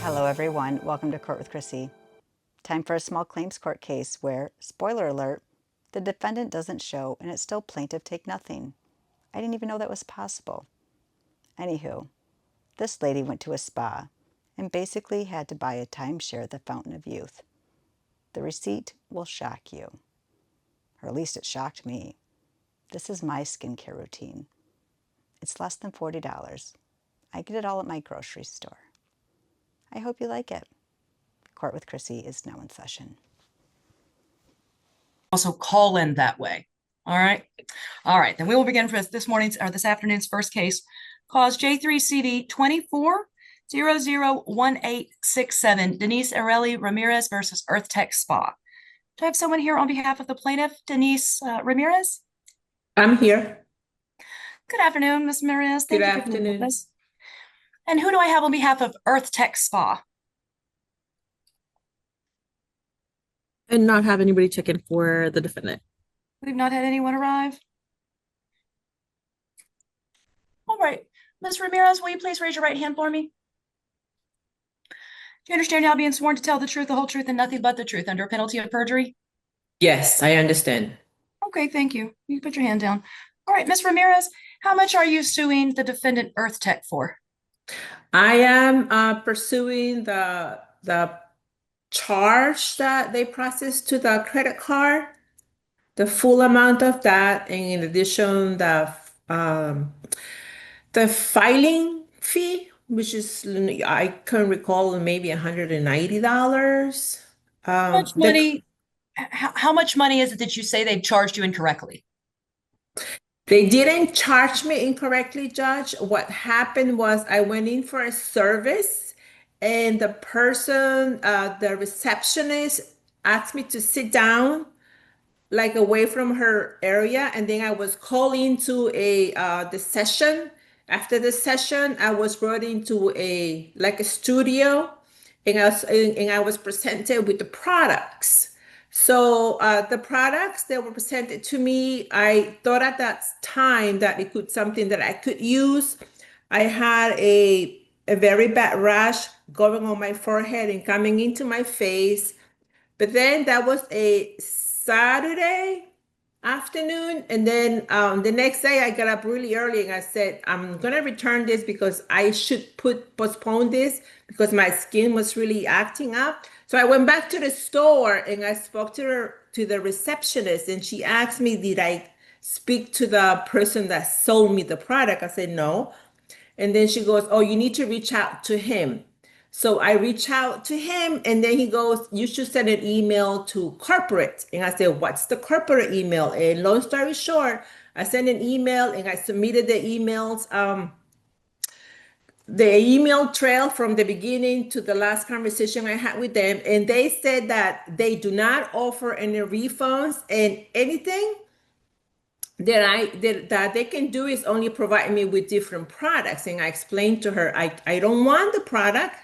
Hello everyone, welcome to Court with Krissy. Time for a small claims court case where, spoiler alert, the defendant doesn't show and it's still plaintiff take nothing. I didn't even know that was possible. Anywho, this lady went to a spa and basically had to buy a timeshare at the Fountain of Youth. The receipt will shock you, or at least it shocked me. This is my skincare routine. It's less than $40. I get it all at my grocery store. I hope you like it. Court with Krissy is now in session. Also call in that way. All right. All right. Then we will begin for this afternoon's first case. Cause J3CD 24001867, Denise Areli Ramirez versus Earth Tech Spa. Do I have someone here on behalf of the plaintiff, Denise Ramirez? I'm here. Good afternoon, Ms. Ramirez. Good afternoon. And who do I have on behalf of Earth Tech Spa? And not have anybody check in for the defendant. We've not had anyone arrive. All right. Ms. Ramirez, will you please raise your right hand for me? Do you understand now being sworn to tell the truth, the whole truth, and nothing but the truth under a penalty of perjury? Yes, I understand. Okay, thank you. You can put your hand down. All right, Ms. Ramirez, how much are you suing the defendant Earth Tech for? I am pursuing the charge that they processed to the credit card, the full amount of that, and in addition, the filing fee, which is, I can recall, maybe $190. How much money? How much money is it that you say they've charged you incorrectly? They didn't charge me incorrectly, Judge. What happened was I went in for a service and the person, the receptionist, asked me to sit down like away from her area. And then I was called into the session. After the session, I was brought into a studio and I was presented with the products. So the products that were presented to me, I thought at that time that it could something that I could use. I had a very bad rash going on my forehead and coming into my face. But then that was a Saturday afternoon. And then the next day I got up really early and I said, I'm going to return this because I should postpone this because my skin was really acting up. So I went back to the store and I spoke to the receptionist and she asked me, did I speak to the person that sold me the product? I said, no. And then she goes, oh, you need to reach out to him. So I reach out to him and then he goes, you should send an email to corporate. And I said, what's the corporate email? And long story short, I sent an email and I submitted the emails, the email trail from the beginning to the last conversation I had with them. And they said that they do not offer any refunds and anything that they can do is only provide me with different products. And I explained to her, I don't want the product.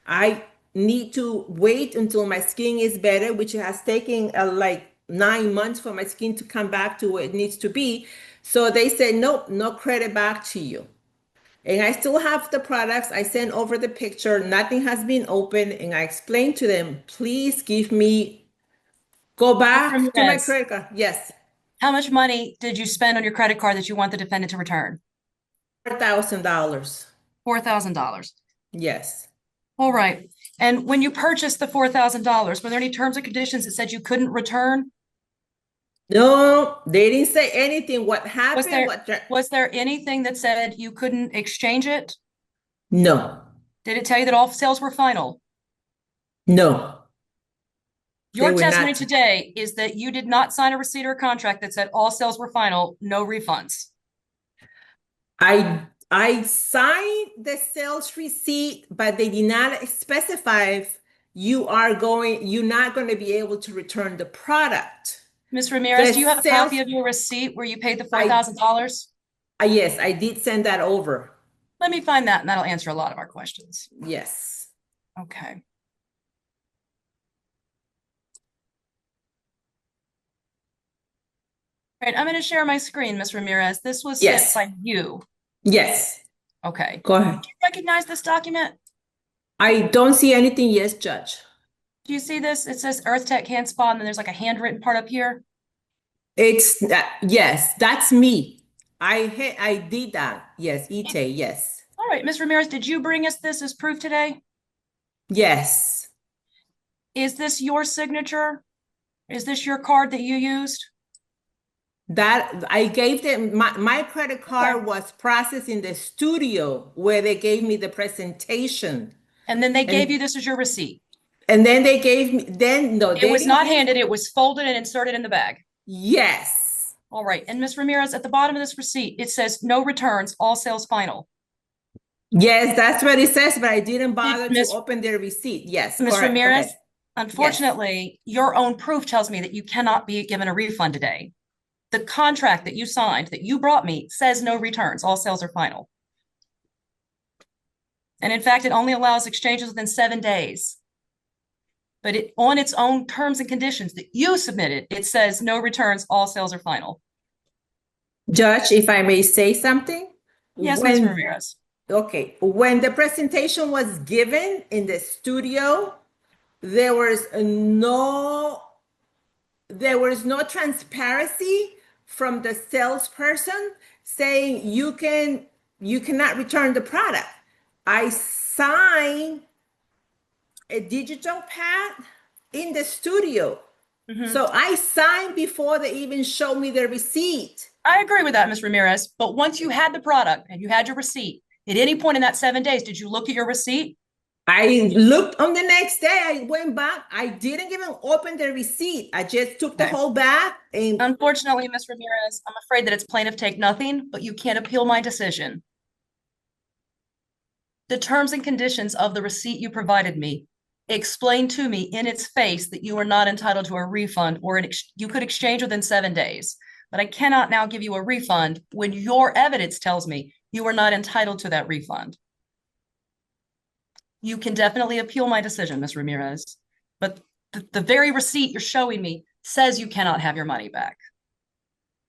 I need to wait until my skin is better, which has taken like 9 months for my skin to come back to where it needs to be. So they said, nope, no credit back to you. And I still have the products. I sent over the picture. Nothing has been opened. And I explained to them, please go back to my credit card. Yes. How much money did you spend on your credit card that you want the defendant to return? $4,000. $4,000. Yes. All right. And when you purchased the $4,000, were there any terms and conditions that said you couldn't return? No, they didn't say anything. What happened? Was there anything that said you couldn't exchange it? No. Did it tell you that all sales were final? No. Your testimony today is that you did not sign a receipt or a contract that said all sales were final, no refunds. I signed the sales receipt, but they did not specify if you're not going to be able to return the product. Ms. Ramirez, do you have a copy of your receipt where you paid the $4,000? Yes, I did send that over. Let me find that and that'll answer a lot of our questions. Yes. Okay. All right, I'm going to share my screen, Ms. Ramirez. This was sent by you. Yes. Okay. Go ahead. Do you recognize this document? I don't see anything. Yes, Judge. Do you see this? It says Earth Tech Hand Spa, and then there's like a handwritten part up here. It's that. Yes, that's me. I did that. Yes, Ite. Yes. All right, Ms. Ramirez, did you bring us this as proof today? Yes. Is this your signature? Is this your card that you used? That I gave them my credit card Okay. was processed in the studio where they gave me the presentation. And then they gave And you this as your receipt. and then they gave me no, It they was didn't not give handed, it was folded and inserted in the bag. yes. All right. And Ms. Ramirez, at the bottom of this receipt, it says no returns, all sales final. Yes, that's what it says, but I didn't bother to Miss- open their receipt. Yes, Ms. correct. Go Ramirez, ahead. unfortunately, your own proof tells me that you cannot be given a refund today. The contract that you signed, that you brought me, says no returns, all sales are final. And in fact, it only allows exchanges within 7 days. But it, on its own terms and conditions that you submitted, it says no returns, all sales are final. Judge, if I may say something? Yes, Ms. Ramirez. Okay, when the presentation was given in the studio, there was no transparency from the salesperson saying you cannot return the product. I signed a digital pad in the studio. So I signed before they even showed me the receipt. I agree with that, Ms. Ramirez. But once you had the product and you had your receipt, at any point in that 7 days, did you look at your receipt? I looked on the next day. I went back. I didn't even open the receipt. I just took the whole bag. And Unfortunately, Ms. Ramirez, I'm afraid that it's plaintiff take nothing, but you can't appeal my decision. The terms and conditions of the receipt you provided me explain to me in its face that you are not entitled to a refund or you could exchange within 7 days. But I cannot now give you a refund when your evidence tells me you are not entitled to that refund. You can definitely appeal my decision, Ms. Ramirez, but the very receipt you're showing me says you cannot have your money back.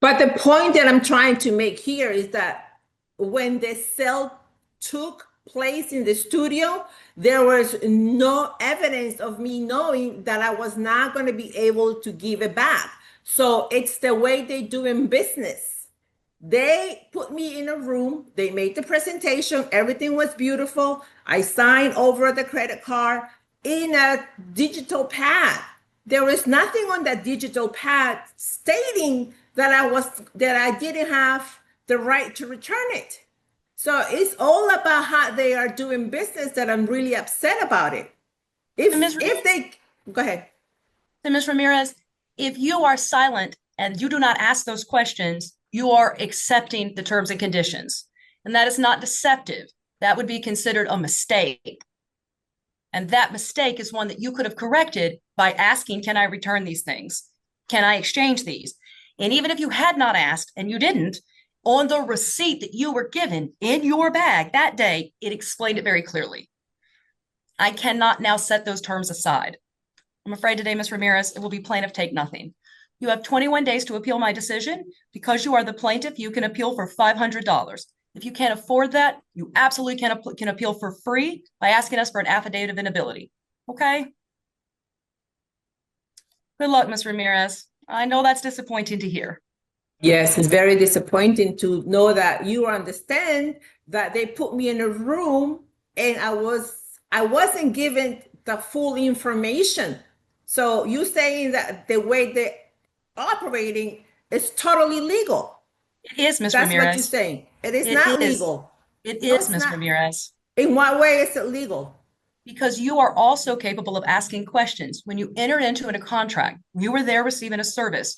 but the point that I'm trying to make here is that when the sale took place in the studio, there was no evidence of me knowing that I was not going to be able to give it back. So it's the way they do in business. They put me in a room, they made the presentation, everything was beautiful. I signed over the credit card in a digital pad. There was nothing on that digital pad stating that I didn't have the right to return it. So it's all about how they are doing business that I'm really upset about it. If they go ahead. So Ms. Ramirez, if you are silent and you do not ask those questions, you are accepting the terms and conditions. And that is not deceptive. That would be considered a mistake. And that mistake is one that you could have corrected by asking, can I return these things? Can I exchange these? And even if you had not asked and you didn't, on the receipt that you were given in your bag that day, it explained it very clearly. I cannot now set those terms aside. I'm afraid today, Ms. Ramirez, it will be plaintiff take nothing. You have 21 days to appeal my decision. Because you are the plaintiff, you can appeal for $500. If you can't afford that, you absolutely can appeal for free by asking us for an affidavit of inability. Okay? Good luck, Ms. Ramirez. I know that's disappointing to hear. Yes, it's very disappointing to know that you understand that they put me in a room and I wasn't given the full information. So you saying that the way they're operating is totally legal. It is, Ms. That's Ramirez. what you're saying. It is It not is. legal. It No, is, it's Ms. not. Ramirez. In what way is it legal? Because you are also capable of asking questions. When you entered into a contract, you were there receiving a service.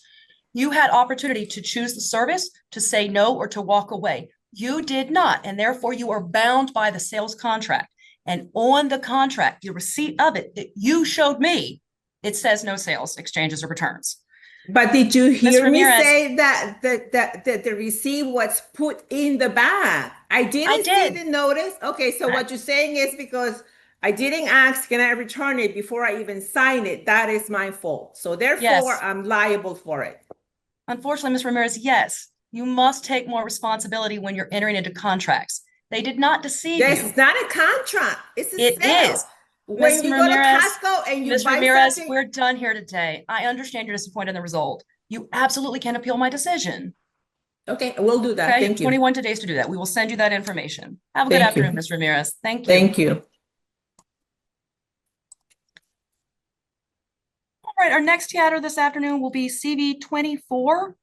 You had opportunity to choose the service, to say no, or to walk away. You did not, and therefore you are bound by the sales contract. And on the contract, your receipt of it that you showed me, it says no sales, exchanges, or returns. But did you hear me Ramirez, say that the receipt was put in the bag? I did. See the notice. Okay, so what you're saying is because I didn't ask, can I return it before I even sign it? That is my fault. So therefore, yes. I'm liable for it. Unfortunately, Ms. Ramirez, yes, you must take more responsibility when you're entering into contracts. They did not deceive This you. is not a contract. It's a It sale. is. When Ms. you go to Ramirez, Costco and you Ms. buy Ramirez, something. we're done here today. I understand you're disappointed in the result. You absolutely can appeal my decision. Okay, we'll do that. Okay, Thank you. 21 days to do that. We will send you that information. Have a good Thank you. afternoon, Ms. Ramirez. Thank you. Thank you. All right, our next theater this afternoon will be CV 24